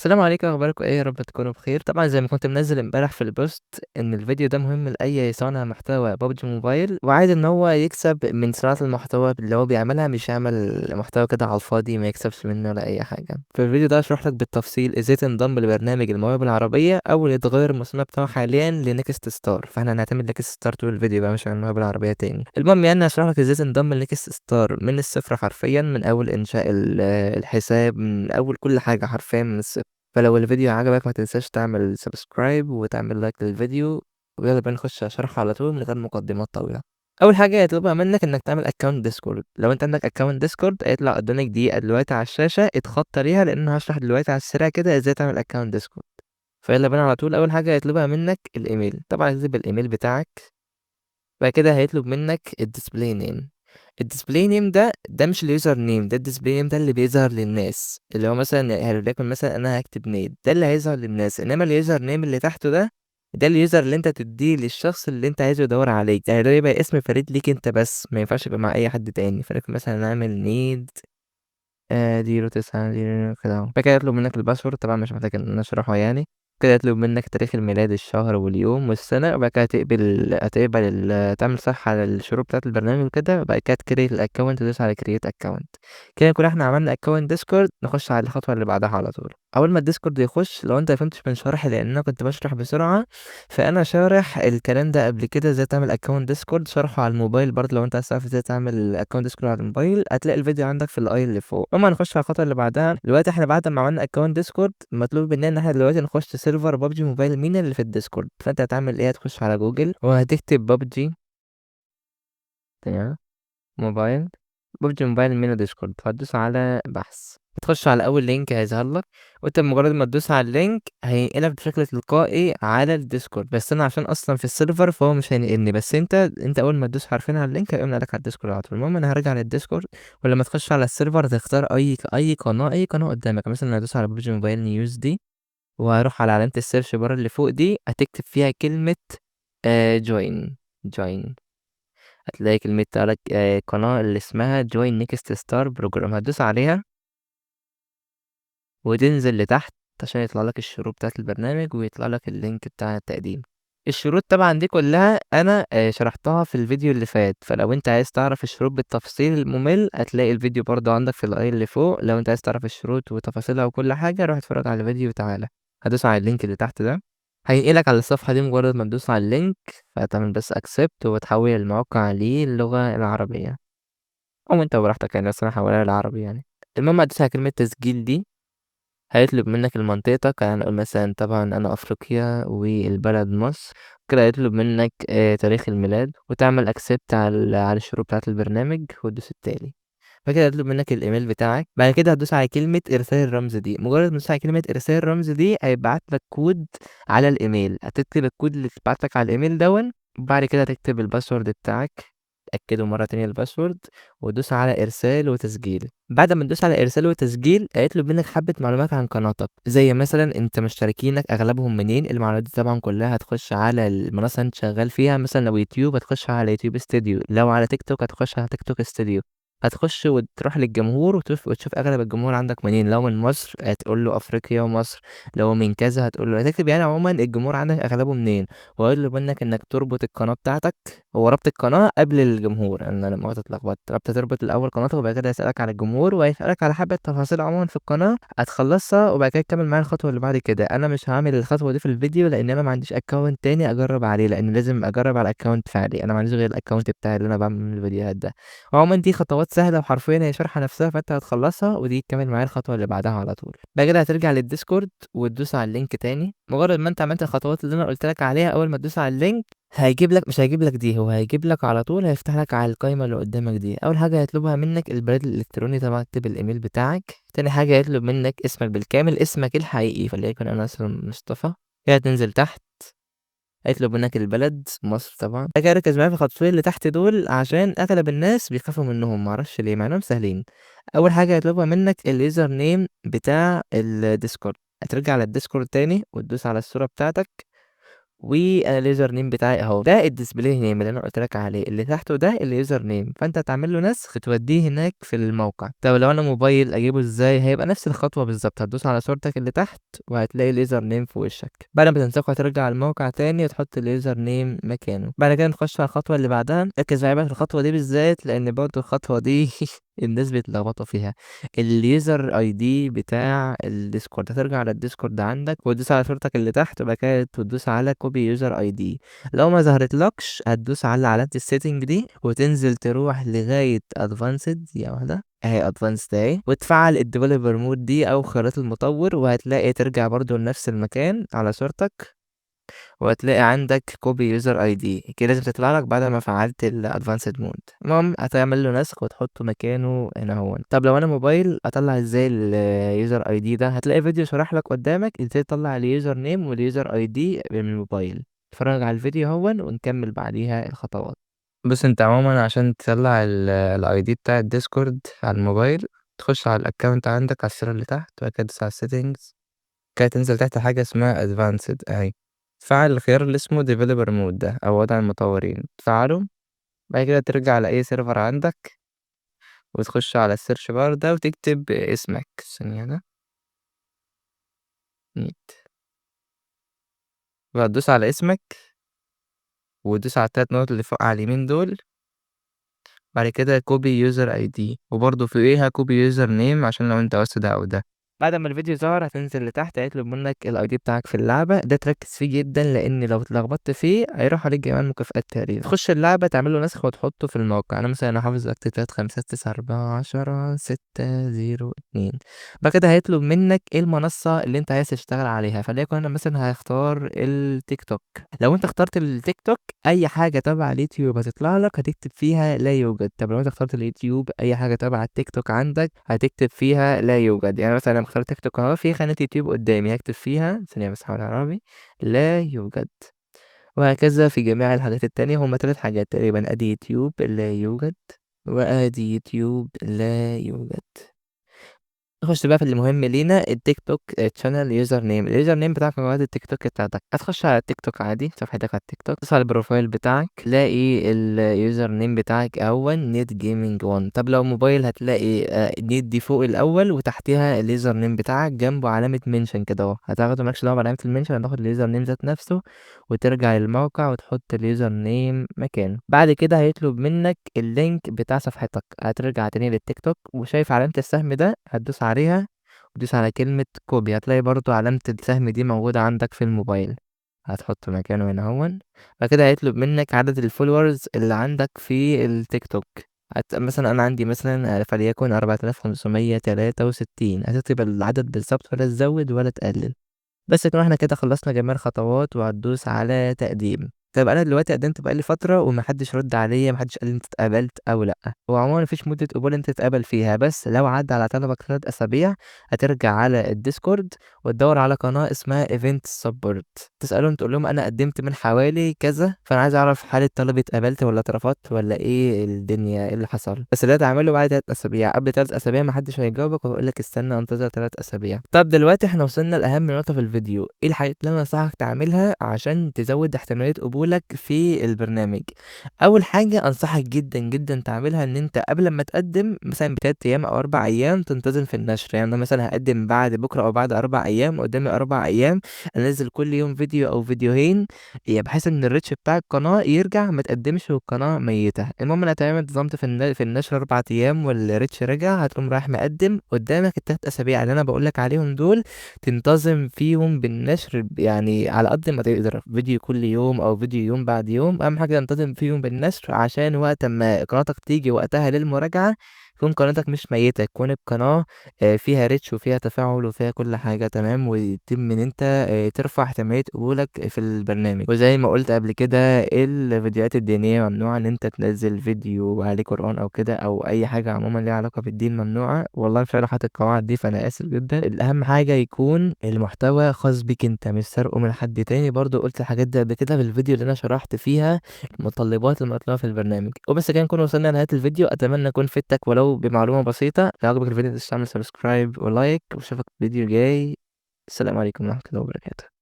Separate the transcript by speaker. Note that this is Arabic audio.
Speaker 1: السلام عليكم، اخباركم ايه؟ يا رب تكونوا بخير. طبعا زي ما كنت منزل امبارح في البوست ان الفيديو ده مهم لاي صانع محتوى ببجي موبايل، وعايز ان هو يكسب من صناعه المحتوى اللي هو بيعملها، مش يعمل محتوى كده على الفاضي ما يكسبش منه ولا اي حاجه. في الفيديو ده اشرح لك بالتفصيل ازاي تنضم لبرنامج المواهب العربيه او يتغير المسمى بتاعه حاليا لنكست ستار. فاحنا هنعتمد نكست ستار طول الفيديو بقى، مش عن المواهب العربيه تاني. المهم يعني اشرح لك ازاي تنضم لنكست ستار من الصفر حرفيا، من اول انشاء الحساب، من اول كل حاجه حرفيا من الصفر. فلو الفيديو عجبك ما تنساش تعمل سبسكرايب وتعمل لايك للفيديو، ويلا بينا نخش شرح على طول من غير مقدمات طويلة. اول حاجه هيطلبها منك انك تعمل اكونت ديسكورد. لو انت عندك اكونت ديسكورد هيطلع قدامك دقيقه دلوقتي على الشاشه اتخطى ليها، لان أنا هشرح دلوقتي على السريع كده ازاي تعمل اكونت ديسكورد. فيلا بينا على طول. اول حاجه هيطلبها منك الايميل، طبعا هتكتب الايميل بتاعك. بعد كده هيطلب منك الديسبلاي نيم. الديسبلاي نيم ده مش اليوزر نيم، ده الديسبلاي نيم ده اللي بيظهر للناس، اللي هو مثلا وليكن مثلا انا هكتب نيد، ده اللي هيظهر للناس. انما اليوزر نيم اللي تحته ده اليوزر اللي انت تديه للشخص اللي انت عايزه يدور عليك، يعني ده يبقى اسم فريد ليك انت بس، ما ينفعش يبقى مع اي حد تاني. فلكن مثلا نعمل نيد 09 كده اهو. بعد كده يطلب منك الباسورد، طبعا مش محتاج ان انا اشرحه يعني. كده يطلب منك تاريخ الميلاد، الشهر واليوم والسنة. وبعد كده تعمل صح على الشروط بتاعة البرنامج وكده. وبعد كده تكريت الاكونت، تدوس على كريت اكونت. كده نكون احنا عملنا اكونت ديسكورد. نخش على الخطوة اللي بعدها على طول. اول ما الديسكورد يخش، لو انت مفهمتش من شرحي لان انا كنت بشرح بسرعة، فانا شارح الكلام ده قبل كده ازاي تعمل اكونت ديسكورد، شرحه على الموبايل برضه. لو انت عايز تعرف ازاي تعمل اكونت ديسكورد على الموبايل هتلاقي الفيديو عندك في الاي اللي فوق. اما هنخش على الخطوه اللي بعدها. دلوقتي احنا بعد ما عملنا اكونت ديسكورد مطلوب مننا ان احنا دلوقتي نخش سيرفر ببجي موبايل مين اللي في الديسكورد. فانت هتعمل ايه؟ هتخش على جوجل وهتكتب ببجي موبايل، ببجي موبايل مينا ديسكورد. هتدوس على بحث، هتخش على اول لينك هيظهر لك، وانت بمجرد ما تدوس على اللينك هينقلك بشكل تلقائي على الديسكورد. بس انا عشان اصلا في السيرفر فهو مش هينقلني، بس انت اول ما تدوس حرفين على اللينك هيقوم نقلك على الديسكورد على طول. المهم انا هرجع للديسكورد. ولما تخش على السيرفر تختار اي قناه قدامك. مثلا هدوس على ببجي موبايل نيوز دي، وهروح على علامة السيرش بار اللي فوق دي، هتكتب فيها كلمة جوين. هتلاقي كلمة لك قناة اللي اسمها جوين نيكست ستار بروجرام. هتدوس عليها وتنزل لتحت عشان يطلع لك الشروط بتاعة البرنامج ويطلع لك اللينك بتاع التقديم. الشروط طبعا دي كلها انا شرحتها في الفيديو اللي فات. فلو انت عايز تعرف الشروط بالتفصيل الممل هتلاقي الفيديو برضه عندك في الاي اللي فوق. لو انت عايز تعرف الشروط وتفاصيلها وكل حاجة روح اتفرج على الفيديو وتعالى. هدوس على اللينك اللي تحت ده، هينقلك على الصفحة دي. مجرد ما تدوس على اللينك فتعمل بس اكسبت وتحول الموقع للغة العربية، او انت براحتك يعني، بس انا هحولها للعربي يعني. المهم هتدوس على كلمة تسجيل دي، هيطلب منك منطقتك. يعني نقول مثلا طبعا انا افريقيا والبلد مصر. كده هيطلب منك تاريخ الميلاد، وتعمل اكسبت على الشروط بتاعة البرنامج وتدوس التالي. فكده هيطلب منك الايميل بتاعك. بعد كده هتدوس على كلمة ارسال الرمز دي. مجرد ما تدوس على كلمة ارسال الرمز دي هيبعت لك كود على الايميل. هتكتب الكود اللي اتبعت لك على الايميل دون، وبعد كده تكتب الباسورد بتاعك، تأكده مرة تانية الباسورد، وتدوس على إرسال وتسجيل. بعد ما تدوس على إرسال وتسجيل هيطلب منك حبة معلومات عن قناتك، زي مثلا أنت مشتركينك أغلبهم منين. المعلومات دي طبعا كلها هتخش على المنصة اللي أنت شغال فيها. مثلا لو يوتيوب هتخش على يوتيوب استوديو، لو على تيك توك هتخش على تيك توك استوديو. هتخش وتروح للجمهور وتشوف اغلب الجمهور عندك منين. لو من مصر هتقول له افريقيا ومصر، لو من كذا هتقول له، هتكتب يعني عموما الجمهور عندك اغلبه منين. وهيطلب منك انك تربط القناه بتاعتك. هو ربط القناه قبل الجمهور، انا لما اتلخبطت ربط تربط الاول قناتك وبعد كده يسالك على الجمهور، وهيسالك على حبه تفاصيل عموما في القناه هتخلصها. وبعد كده تكمل معايا الخطوه اللي بعد كده. انا مش هعمل الخطوه دي في الفيديو لان انا ما عنديش اكونت تاني اجرب عليه، لان لازم اجرب على الاكونت فعلي. انا ما عنديش غير الاكونت بتاعي اللي انا بعمل الفيديوهات ده. عموما دي خطوات سهله وحرفيا هي شرحه نفسها، فانت هتخلصها ودي تكمل معايا الخطوه اللي بعدها على طول. بعد كده هترجع للديسكورد وتدوس على اللينك تاني. مجرد ما انت عملت الخطوات اللي انا قلت لك عليها، اول ما تدوس على اللينك هيجيب لك، مش هيجيب لك دي، هو هيجيب لك على طول، هيفتح لك على القائمه اللي قدامك دي. اول حاجه هيطلبها منك البريد الالكتروني، طبعا اكتب الايميل بتاعك. تاني حاجه هيطلب منك اسمك بالكامل، اسمك الحقيقي، فليكن انا اسم مصطفى. كده تنزل تحت هيطلب منك البلد مصر طبعا. بعد كده ركز معايا في الخطوتين اللي تحت دول عشان اغلب الناس بيخافوا منهم، معرفش ليه مع انهم سهلين. اول حاجه هيطلبها منك اليوزر نيم بتاع الديسكورد. هترجع على الديسكورد تاني وتدوس على الصوره بتاعتك وانا اليوزر نيم بتاعي اهو، ده الديسبلاي نيم اللي انا قلت لك عليه، اللي تحته ده اليوزر نيم، فانت هتعمل له نسخ توديه هناك في الموقع. طب لو انا موبايل اجيبه ازاي؟ هيبقى نفس الخطوه بالظبط، هتدوس على صورتك اللي تحت وهتلاقي اليوزر نيم في وشك. بعد ما تنسخه هترجع على الموقع تاني وتحط اليوزر نيم مكانه. بعد كده نخش على الخطوه اللي بعدها. ركز معايا بقى في الخطوه دي بالذات، لان برضه الخطوه دي الناس بيتلخبطوا فيها. اليوزر اي دي بتاع الديسكورد، هترجع على الديسكورد عندك وتدوس على صورتك اللي تحت، وبعد كده تدوس على كوبي يوزر اي دي. لو ما ظهرتلكش هتدوس على علامة السيتنج دي وتنزل تروح لغاية ادفانسد، يا واحدة اهي ادفانسد اهي، وتفعل الديفلوبر مود دي او خيارات المطور، وهتلاقي ترجع برضو لنفس المكان على صورتك، وهتلاقي عندك كوبي يوزر اي دي كده لازم تطلع لك بعد ما فعلت الادفانسد مود. المهم هتعمل له نسخ وتحطه مكانه هنا هو. طب لو انا موبايل اطلع ازاي اليوزر اي دي ده؟ هتلاقي فيديو شرح لك قدامك ازاي تطلع اليوزر نيم واليوزر اي دي من الموبايل. اتفرج على الفيديو هون ونكمل بعديها الخطوات. بص انت عموما عشان تطلع الاي دي بتاع الديسكورد على الموبايل، تخش على الاكونت عندك على السيرة اللي تحت، وبعد كده تدوس على السيتنجز، كده تنزل تحت حاجة اسمها advanced اهي، تفعل الخيار اللي اسمه developer mode ده أو وضع المطورين، تفعله. بعد كده ترجع على أي سيرفر عندك وتخش على السيرش بار ده وتكتب اسمك، ثانية ده نيت، وهتدوس على اسمك وتدوس على التلات نقط اللي فوق على اليمين دول. بعد كده كوبي يوزر اي دي، وبرضه فوقيها كوبي يوزر نيم عشان لو انت عاوز ده او ده. بعد ما الفيديو ظهر هتنزل لتحت هيطلب منك الاي دي بتاعك في اللعبه، ده تركز فيه جدا لان لو اتلخبطت فيه هيروح عليك جميع المكافآت تقريبا. تخش اللعبه تعمل له نسخ وتحطه في الموقع. انا مثلا حافظ اكتب 3 5 9 4 10 6 0 2. بعد كده هيطلب منك ايه المنصه اللي انت عايز تشتغل عليها، فليكن انا مثلا هختار التيك توك. لو انت اخترت التيك توك اي حاجه تبع اليوتيوب هتطلع لك هتكتب فيها لا يوجد. طب لو انت اخترت اليوتيوب اي حاجه تبع التيك توك عندك هتكتب فيها لا يوجد. يعني مثلا انا مختار تيك توك اهو، في خانه يوتيوب قدامي هكتب فيها ثانيه بس حاول عربي لا يوجد. وهكذا في جميع الحاجات التانية. هما 3 حاجات تقريبا، ادي يوتيوب لا يوجد، وادي يوتيوب لا يوجد. نخش بقى في المهم لينا، التيك توك تشانل يوزر نيم. اليوزر نيم بتاعك هو التيك توك بتاعتك. هتخش على التيك توك عادي، صفحتك على التيك توك، تدوس على البروفايل بتاعك تلاقي اليوزر نيم بتاعك اول نيت جيمنج 1. طب لو موبايل هتلاقي نيت دي فوق الاول وتحتها اليوزر نيم بتاعك جنبه علامه منشن كده اهو، هتاخده مالكش دعوه بعلامه المنشن، هتاخد اليوزر نيم ذات نفسه وترجع للموقع وتحط اليوزر نيم مكانه. بعد كده هيطلب منك اللينك بتاع صفحتك، هترجع تاني للتيك توك وشايف علامة السهم ده هتدوس عليها وتدوس على كلمة كوبي، هتلاقي برضو علامة السهم دي موجودة عندك في الموبايل، هتحط مكانه هنا هون. بعد كده هيطلب منك عدد الفولورز اللي عندك في التيك توك. مثلا انا عندي مثلا فليكن 4563، هتكتب العدد بالظبط ولا تزود ولا تقلل. بس كده احنا كده خلصنا جميع الخطوات وهتدوس على تقديم. طيب انا دلوقتي قدمت بقالي فتره ومحدش رد عليا، محدش قال لي انت اتقبلت او لا. هو عموما مفيش مده قبول انت تتقبل فيها، بس لو عدى على طلبك 3 اسابيع هترجع على الديسكورد وتدور على قناه اسمها ايفنت سبورت، تسالهم تقول لهم انا قدمت من حوالي كذا، فانا عايز اعرف هل الطلب اتقبلت ولا اترفضت ولا ايه الدنيا ايه اللي حصل. بس ده تعمله بعد 3 اسابيع، قبل 3 اسابيع محدش هيجاوبك ويقول لك استنى انتظر 3 اسابيع. طب دلوقتي احنا وصلنا لاهم نقطه في الفيديو، ايه الحاجات اللي انا انصحك تعملها عشان تزود احتماليه قبولك في البرنامج. اول حاجه انصحك جدا جدا تعملها ان انت قبل ما تقدم مثلا ب3 ايام او 4 ايام تنتظم في النشر. يعني انا مثلا هقدم بعد بكره او بعد 4 ايام، قدامي 4 ايام انزل كل يوم فيديو او فيديوهين، يعني بحيث ان الريتش بتاع القناه يرجع ما تقدمش والقناه ميته. المهم انا تمام انتظمت في النشر 4 ايام والريتش رجع، هتقوم رايح مقدم قدامك ال3 اسابيع اللي انا بقولك عليهم دول تنتظم فيهم بالنشر، يعني على قد ما تقدر فيديو كل يوم او فيديو يوم بعد يوم. اهم حاجه تنتظم فيهم بالنشر عشان وقت ما قناتك تيجي وقتها للمراجعه تكون قناتك مش ميتة، تكون القناة فيها ريتش وفيها تفاعل وفيها كل حاجة تمام، ويتم ان انت ترفع احتمالية قبولك في البرنامج. وزي ما قلت قبل كده الفيديوهات الدينية ممنوع ان انت تنزل فيديو عليه قرآن او كده او اي حاجة عموما ليها علاقة بالدين، ممنوعة. والله مش حاطط القواعد دي فانا اسف جدا. الاهم حاجة يكون المحتوى خاص بيك انت مش سرقه من حد تاني. برضو قلت الحاجات دي قبل كده في الفيديو اللي انا شرحت فيها المتطلبات المطلوبة في البرنامج. وبس كده نكون وصلنا لنهاية الفيديو، اتمنى اكون فدتك ولو بمعلومة بسيطة. لو عجبك الفيديو تعمل سبسكرايب ولايك، واشوفك في فيديو جاي. السلام عليكم ورحمة الله وبركاته.